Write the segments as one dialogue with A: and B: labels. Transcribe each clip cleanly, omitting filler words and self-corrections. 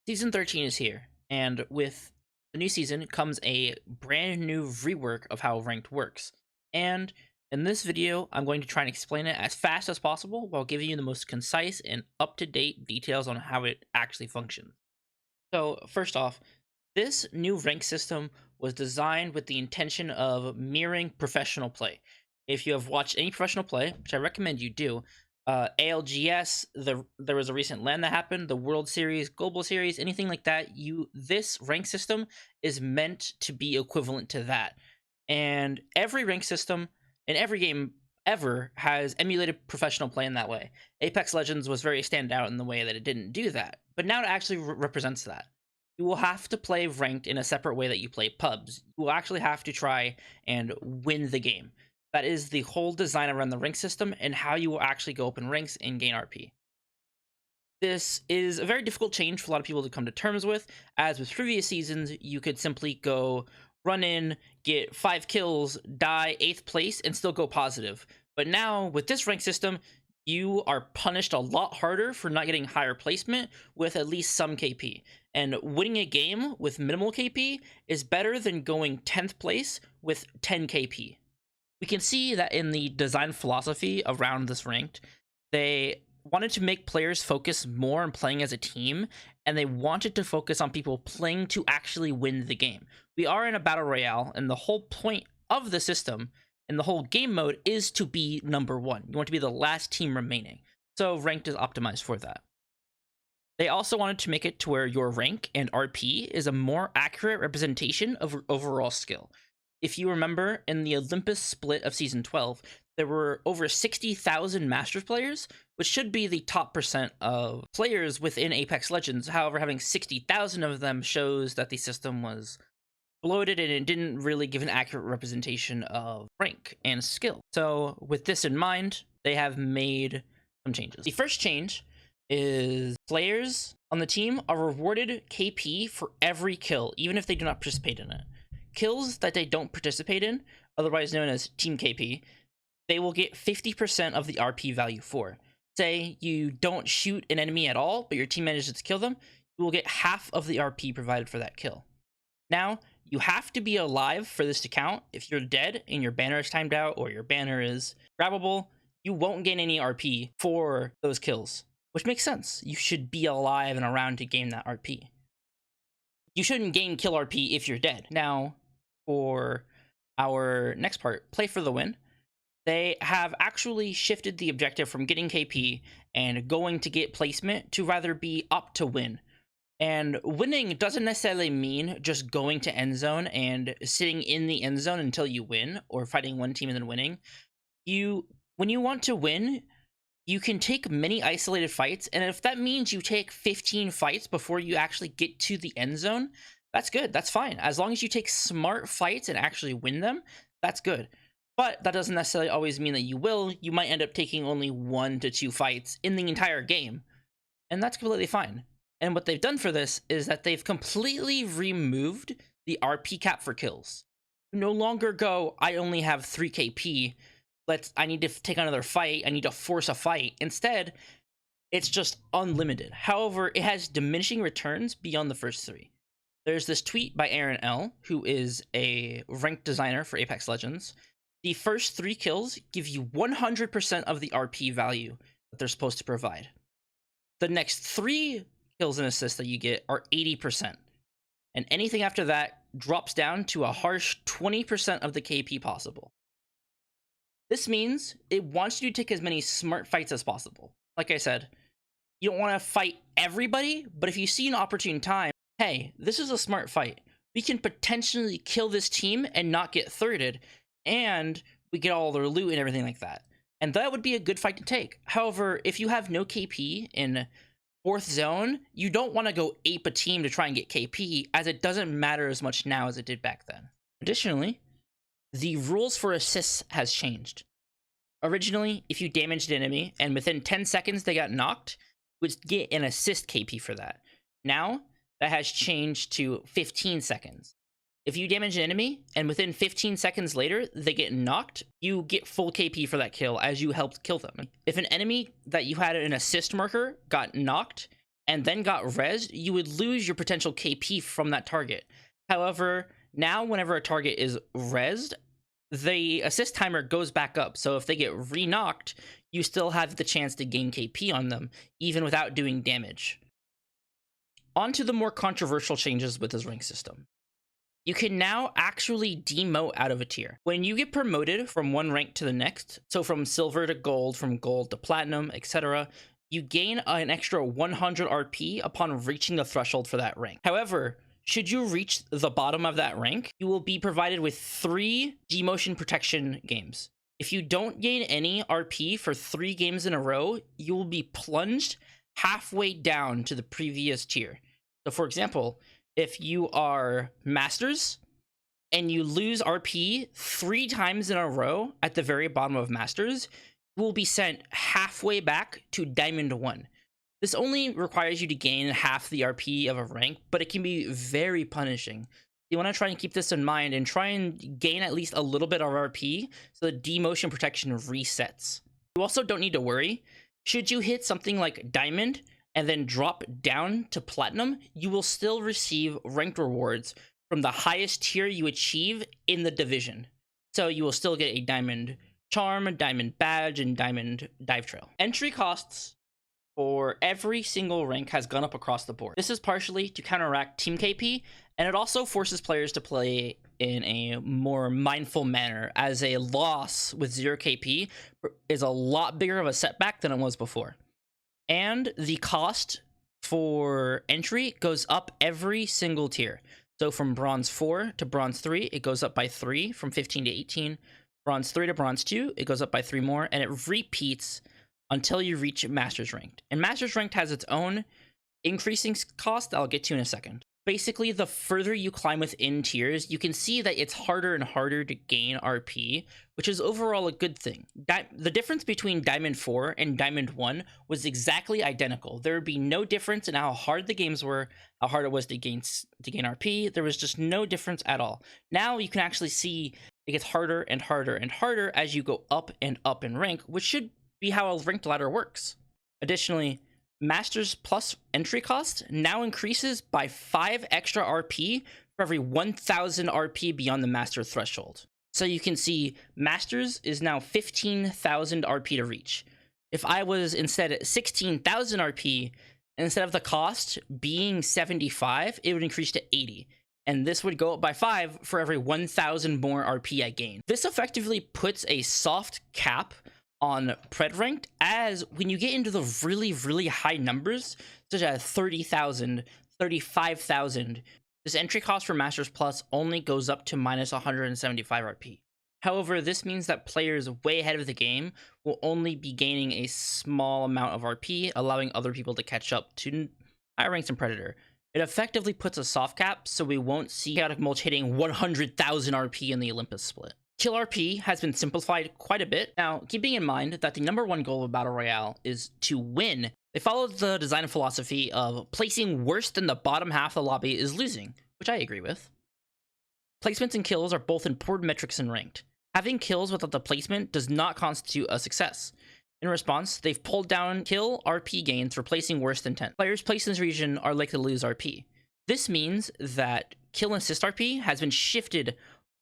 A: Season 13 is here, and with the new season comes a brand new rework of how ranked works. And in this video, I'm going to try and explain it as fast as possible while giving you the most concise and up-to-date details on how it actually functions. So, first off, this new rank system was designed with the intention of mirroring professional play. If you have watched any professional play, which I recommend you do, ALGS, there was a recent LAN that happened, the World Series, Global Series, anything like that. This rank system is meant to be equivalent to that, and every rank system in every game ever has emulated professional play in that way. Apex Legends was very standout in the way that it didn't do that, but now it actually represents that. You will have to play ranked in a separate way that you play pubs. You will actually have to try and win the game. That is the whole design around the rank system and how you will actually go up in ranks and gain RP. This is a very difficult change for a lot of people to come to terms with. As with previous seasons, you could simply go run in, get 5 kills, die 8th place, and still go positive. But now, with this rank system, you are punished a lot harder for not getting higher placement with at least some KP. And winning a game with minimal KP is better than going 10th place with 10 KP. We can see that in the design philosophy around this ranked, they wanted to make players focus more on playing as a team, and they wanted to focus on people playing to actually win the game. We are in a battle royale, and the whole point of the system and the whole game mode is to be number one. You want to be the last team remaining. So ranked is optimized for that. They also wanted to make it to where your rank and RP is a more accurate representation of overall skill. If you remember, in the Olympus split of Season 12, there were over 60,000 Masters players, which should be the top percent of players within Apex Legends. However, having 60,000 of them shows that the system was bloated and it didn't really give an accurate representation of rank and skill. So with this in mind, they have made some changes. The first change is players on the team are rewarded KP for every kill, even if they do not participate in it. Kills that they don't participate in, otherwise known as Team KP, they will get 50% of the RP value for. Say you don't shoot an enemy at all, but your team manages to kill them, you will get half of the RP provided for that kill. Now, you have to be alive for this to count. If you're dead and your banner is timed out or your banner is grabbable, you won't gain any RP for those kills, which makes sense. You should be alive and around to gain that RP. You shouldn't gain kill RP if you're dead. Now, for our next part, play for the win, they have actually shifted the objective from getting KP and going to get placement to rather be up to win. And winning doesn't necessarily mean just going to end zone and sitting in the end zone until you win, or fighting one team and then winning. When you want to win, you can take many isolated fights, and if that means you take 15 fights before you actually get to the end zone, that's good, that's fine. As long as you take smart fights and actually win them, that's good. But that doesn't necessarily always mean that you will. You might end up taking only 1 to 2 fights in the entire game, and that's completely fine. And what they've done for this is that they've completely removed the RP cap for kills. You no longer go, I only have 3 KP, I need to take another fight, I need to force a fight. Instead, it's just unlimited. However, it has diminishing returns beyond the first 3. There's this tweet by Aaron L., who is a ranked designer for Apex Legends. The first 3 kills give you 100% of the RP value that they're supposed to provide. The next 3 kills and assists that you get are 80%. And anything after that drops down to a harsh 20% of the KP possible. This means it wants you to take as many smart fights as possible. Like I said, you don't want to fight everybody, but if you see an opportune time, hey, this is a smart fight. We can potentially kill this team and not get thirded, and we get all their loot and everything like that. And that would be a good fight to take. However, if you have no KP in 4th zone, you don't want to go ape a team to try and get KP, as it doesn't matter as much now as it did back then. Additionally, the rules for assists has changed. Originally, if you damaged an enemy and within 10 seconds they got knocked, you would get an assist KP for that. Now, that has changed to 15 seconds. If you damage an enemy and within 15 seconds later they get knocked, you get full KP for that kill as you helped kill them. If an enemy that you had an assist marker got knocked and then got rezzed, you would lose your potential KP from that target. However, now whenever a target is rezzed, the assist timer goes back up. So if they get re-knocked, you still have the chance to gain KP on them, even without doing damage. On to the more controversial changes with this rank system. You can now actually demote out of a tier. When you get promoted from one rank to the next, so from silver to gold, from gold to platinum, etc., you gain an extra 100 RP upon reaching the threshold for that rank. However, should you reach the bottom of that rank, you will be provided with 3 demotion protection games. If you don't gain any RP for 3 games in a row, you will be plunged halfway down to the previous tier. So for example, if you are Masters and you lose RP 3 times in a row at the very bottom of Masters, you will be sent halfway back to Diamond 1. This only requires you to gain half the RP of a rank, but it can be very punishing. You want to try and keep this in mind and try and gain at least a little bit of RP so the demotion protection resets. You also don't need to worry. Should you hit something like Diamond and then drop down to Platinum, you will still receive ranked rewards from the highest tier you achieve in the division. So you will still get a Diamond Charm, Diamond Badge, and Diamond Dive Trail. Entry costs for every single rank has gone up across the board. This is partially to counteract team KP, and it also forces players to play in a more mindful manner, as a loss with 0 KP is a lot bigger of a setback than it was before. And the cost for entry goes up every single tier. So from Bronze 4 to Bronze 3, it goes up by 3, from 15 to 18. Bronze 3 to Bronze 2, it goes up by 3 more, and it repeats until you reach Masters Ranked. And Masters Ranked has its own increasing cost that I'll get to in a second. Basically, the further you climb within tiers, you can see that it's harder and harder to gain RP, which is overall a good thing. The difference between Diamond 4 and Diamond 1 was exactly identical. There would be no difference in how hard the games were, how hard it was to gain RP. There was just no difference at all. Now you can actually see it gets harder and harder and harder as you go up and up in rank, which should be how a ranked ladder works. Additionally, Masters Plus entry cost now increases by 5 extra RP for every 1000 RP beyond the Master threshold. So you can see Masters is now 15,000 RP to reach. If I was instead at 16,000 RP, instead of the cost being 75, it would increase to 80. And this would go up by 5 for every 1,000 more RP I gain. This effectively puts a soft cap on Pred Ranked, as when you get into the really high numbers, such as 30,000, 35,000, this entry cost for Masters Plus only goes up to minus 175 RP. However, this means that players way ahead of the game will only be gaining a small amount of RP, allowing other people to catch up to higher ranks in Predator. It effectively puts a soft cap, so we won't see Chaotic Mulch hitting 100,000 RP in the Olympus split. Kill RP has been simplified quite a bit. Now, keeping in mind that the #1 goal of Battle Royale is to win, they followed the design philosophy of placing worse than the bottom half of the lobby is losing, which I agree with. Placements and kills are both important metrics in Ranked. Having kills without the placement does not constitute a success. In response, they've pulled down kill RP gains for placing worse than 10. Players placed in this region are likely to lose RP. This means that kill and assist RP has been shifted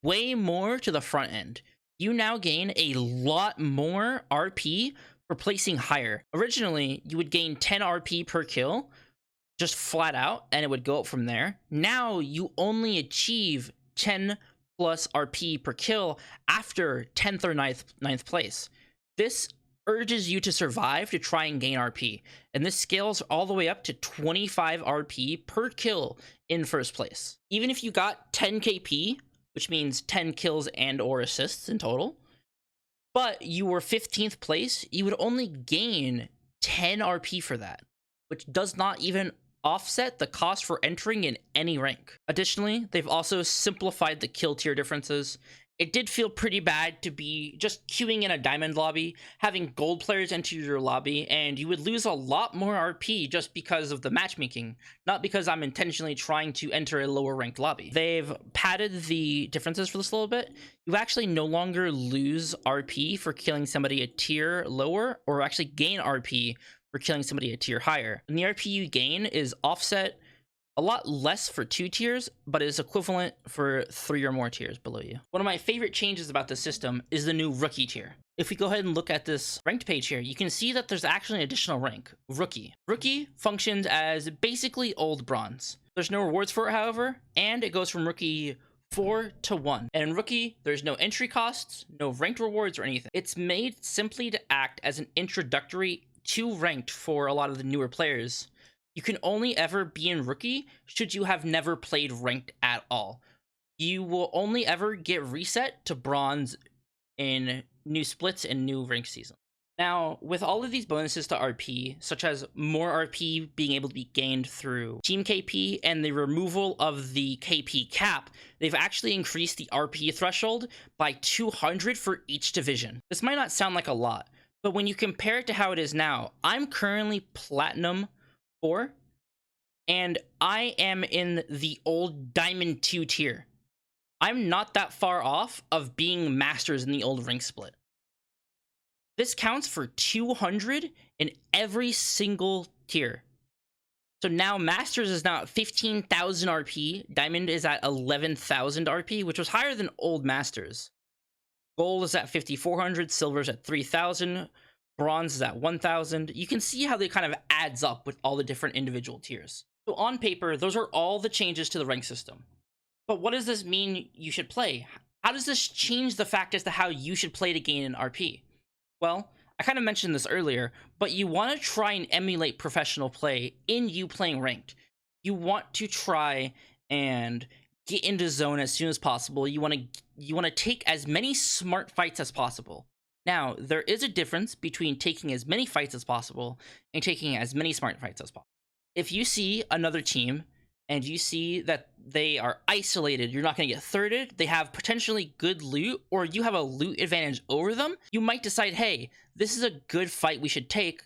A: way more to the front end. You now gain a lot more RP for placing higher. Originally, you would gain 10 RP per kill, just flat out, and it would go up from there. Now, you only achieve 10 plus RP per kill after 10th or 9th place. This urges you to survive to try and gain RP, and this scales all the way up to 25 RP per kill in first place. Even if you got 10 KP, which means 10 kills and or assists in total, but you were 15th place, you would only gain 10 RP for that, which does not even offset the cost for entering in any rank. Additionally, they've also simplified the kill tier differences. It did feel pretty bad to be just queuing in a diamond lobby, having gold players enter your lobby, and you would lose a lot more RP just because of the matchmaking, not because I'm intentionally trying to enter a lower ranked lobby. They've padded the differences for this a little bit. You actually no longer lose RP for killing somebody a tier lower, or actually gain RP for killing somebody a tier higher. And the RP you gain is offset a lot less for 2 tiers, but is equivalent for 3 or more tiers below you. One of my favorite changes about this system is the new rookie tier. If we go ahead and look at this ranked page here, you can see that there's actually an additional rank, rookie. Rookie functions as basically old bronze. There's no rewards for it, however, and it goes from rookie 4 to 1. And in rookie, there's no entry costs, no ranked rewards or anything. It's made simply to act as an introductory to ranked for a lot of the newer players. You can only ever be in rookie should you have never played ranked at all. You will only ever get reset to bronze in new splits and new rank season. Now, with all of these bonuses to RP, such as more RP being able to be gained through team KP and the removal of the KP cap, they've actually increased the RP threshold by 200 for each division. This might not sound like a lot, but when you compare it to how it is now, I'm currently Platinum 4, and I am in the old Diamond 2 tier. I'm not that far off of being Masters in the old rank split. This counts for 200 in every single tier. So now Masters is now at 15,000 RP, Diamond is at 11,000 RP, which was higher than old Masters. Gold is at 5,400, Silver is at 3,000, Bronze is at 1,000. You can see how they kind of adds up with all the different individual tiers. So on paper, those are all the changes to the rank system. But what does this mean you should play? How does this change the fact as to how you should play to gain an RP? Well, I kind of mentioned this earlier, but you want to try and emulate professional play in you playing ranked. You want to try and get into zone as soon as possible. You want to take as many smart fights as possible. Now, there is a difference between taking as many fights as possible and taking as many smart fights as possible. If you see another team and you see that they are isolated, you're not going to get thirded, they have potentially good loot, or you have a loot advantage over them, you might decide, hey, this is a good fight we should take.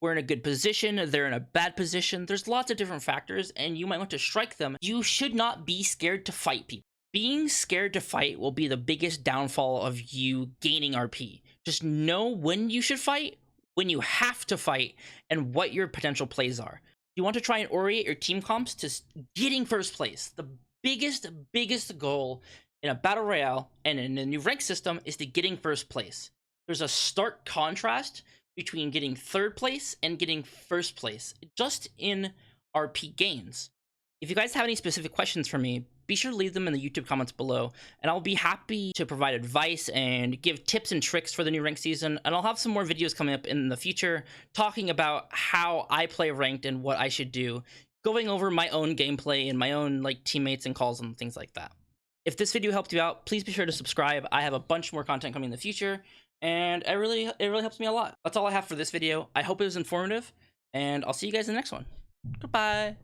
A: We're in a good position, they're in a bad position. There's lots of different factors, and you might want to strike them. You should not be scared to fight people. Being scared to fight will be the biggest downfall of you gaining RP. Just know when you should fight, when you have to fight, and what your potential plays are. You want to try and orient your team comps to getting first place. The biggest goal in a battle royale and in a new rank system is to getting first place. There's a stark contrast between getting third place and getting first place, just in RP gains. If you guys have any specific questions for me, be sure to leave them in the YouTube comments below, and I'll be happy to provide advice and give tips and tricks for the new ranked season. And I'll have some more videos coming up in the future talking about how I play ranked and what I should do, going over my own gameplay and my own teammates and calls and things like that. If this video helped you out, please be sure to subscribe. I have a bunch more content coming in the future, and it really helps me a lot. That's all I have for this video. I hope it was informative, and I'll see you guys in the next one. Goodbye.